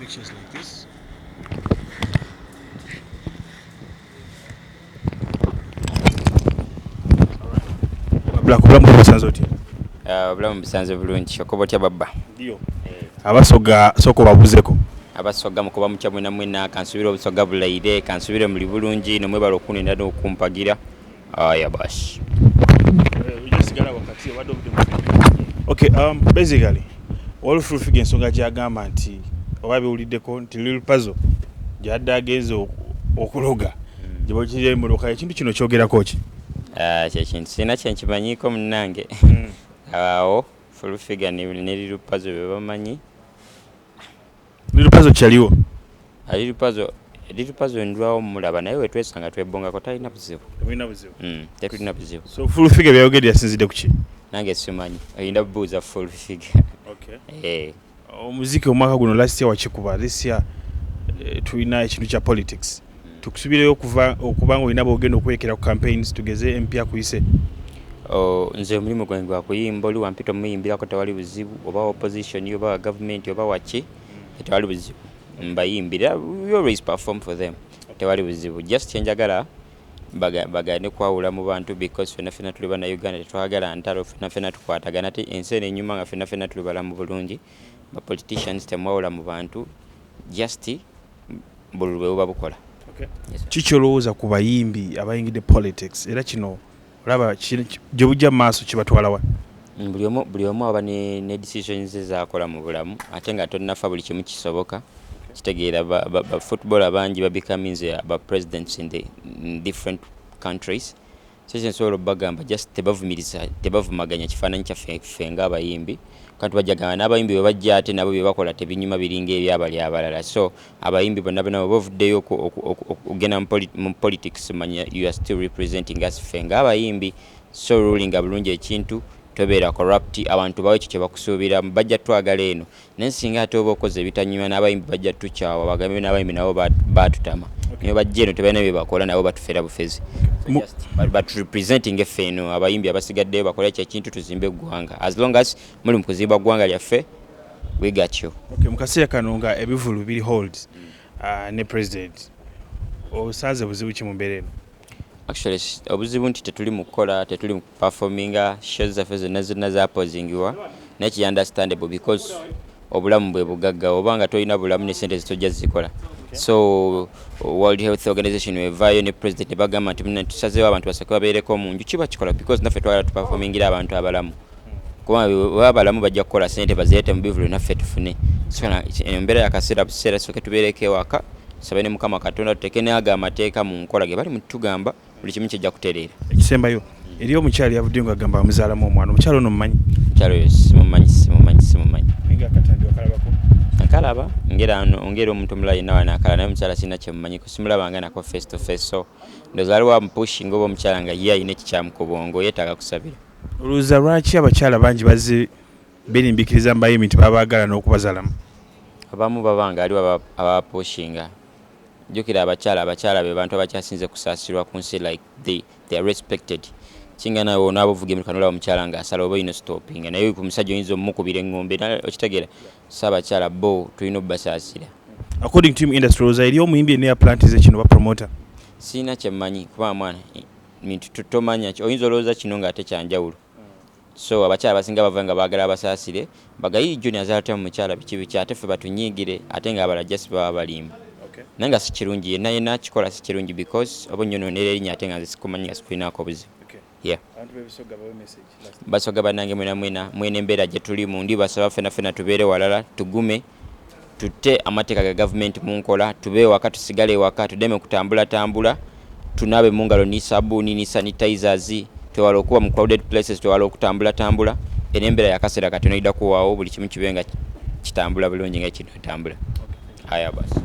pictures like this. Black bulamu busanze oti. Obulamu busanze bulungi okoba otya babba. Ndio. Abasoga soko babuzeko. Abasoga mukuba mukya mwena kansubira obusoga bulaire kansubire muli bulungi nomwe balo kuninda n'okumpagira. Aya basi. Ujosigala wakati wado bude. Okay, basically all full figure ensonga gyagamba nti oba biwuliddeko nti Lil Puzzle gyadde agenze okuloga gye kiri mu loka ekintu kino kyogerako ki? Kyekintu sina kyenkimanyiko munnange. Awo full figure ne Lil Puzzle be bamanyi. Lil Puzzle kyaliwo? Lil Puzzle ndwawo mulaba naye wetwesanga twebongako talina buzibu. Talina buzibu? Talina buzibu. So full figure byayogedde yasinzidde ku ki? Nange simanyi oyinda buuza full figure. Okay. Omuziki omwaka guno last year wakikuba, this year tulina ekintu kya politics. Tukusubireyo okuba nga olina bwogenda okwekera ku campaigns tugeze empya kuyise. Nze omulimu gwange gwa kuyimba oli wampita omuyimbirako tewali buzibu oba opposition oba government oba waki tewali buzibu mbayimbira we always perform for them tewali buzibu just kyenjagala bagane kwawula mu bantu because fena tuli bana Uganda tetwagala ntalo fena tukwatagana ate ensi enyuma nga fena tuli balamu bulungi ba politicians temwawula mu bantu just bululwe oba bukola. Okay. Yes, kikyolowooza ku bayimbi abayingidde politics era kino olaba gye bujja maaso kibatwalawa? Buli omu aba ne decisions zakola mu bulamu ate nga tonnafa buli kimu kisoboka kitegeera ba footballer bangi becoming ba presidents in different countries so nsobola bagamba just tebavumaganya kifaananyi kyaffe nga abayimbi kandi bajjagamba n'abayimbi bwe bajja ate nabo bye bakola tebinyuma biringa ebyabali abalala so abayimbi bonna bavuddeyo okugenda mu politics manya you are still representing us ffe nga abayimbi so ruling bulungi ekintu tobeera corrupt abantu bawe kye bakusuubira bajja twagala eno naye singa ate oba okoze ebitanyuma n'abayimbi bajja tukyawa bagambe n'abayimbi nabo baatutama niyo bajja eno tebalina bye bakola nabo batufeera bufezi but representing effe eno abayimbi abasigaddeyo bakola ekyo ekintu tuzimbe eggwanga as long as muli mu kuzimba ggwanga lyaffe we got you. Okay, mu kaseera kano nga ebivulu biri hold ne president osaze buzibu ki mu mbeera eno? Actually obuzibu nti tetuli mu kukola tetuli mu performinga shows zaffe zonna zapozingiwa naye understandable because obulamu bwe bugagga obanga tolina bulamu ne sente zitojja zikola. So World Health Organization wevayo ne president bagamba nti tusazeewo abantu basooke babeereko mu nju kiba kikola because naffe twagala tuperformingira abantu abalamu kubanga abalamu bajja kukola sente bazireete mu bivulu naffe tufune so embeera yakaseera buseera sooke tubeereko ewaka tusabe ne Mukama Katonda tuteeke n'ago amateeka mu nkola ge bali mutugamba buli kimu kijja kutereera. Ekisembayo eri omukyali yavuddeyo ng'agamba amuzaalamu omwana omukyalo ono mumanyi? Omukyalo oyo simumanyi. Nga akatambi okalabako? Nakalaba ngera omuntu omulala yenna wanaakala naye omukyala sirina kyemumanyiko simulabanga nako face to face so ndowooza waliwo amupushing oba omukyala nga ye alina ekikyamu ku bwongo yeetaaga kusabira. Olowooza lwaki abakyala bangi bazze beerimbikiriza mu bayimbi nti babaagala n'okubazaalamu? Abamu babanga aliwo abapushinga jjukira abakyala be bantu abakyasinze kusaasirwa ku nsi like they are respected kinga nawe onaabuvuga emikano olaba omukyala ng'asala oba oyina stopping naye ku musajja oyinza omukubira eŋŋombe okitegeera so abakyala bo tulina obbasaasira. According to industry olowooza eri omuyimbi yenna yaplantize kino ba promoter? Siina kyemmanyi kuba mwana mintu tomanya oyinza olowooza kino ng'ate kyanjawulo so abakyala basinga bava nga baagala abasaasire bagayi John azaala mu mukyala biki ate ffe batunyiigire ate ng'abala just baba balimba naye nga si kirungi yenna akikola si kirungi because oba nnyonoonera erinnya ate nga nze sikumanyi nga sikulinaako buzibu. Basoga bannange mwena embeera gye tulimu ndi basaba ffena tubeere walala tugume tutte amateeka ga gavumenti mu nkola tube ewaka tusigale ewaka tudeme kutambula tunaabe mu ngalo ni sabuuni ni sanitizers twewala okuba mu crowded places twewala okutambula era embeera yakaseera katono idda kuwaawo buli kimu kibe nga kitambula bulungi nga kino etambula. Aya basi.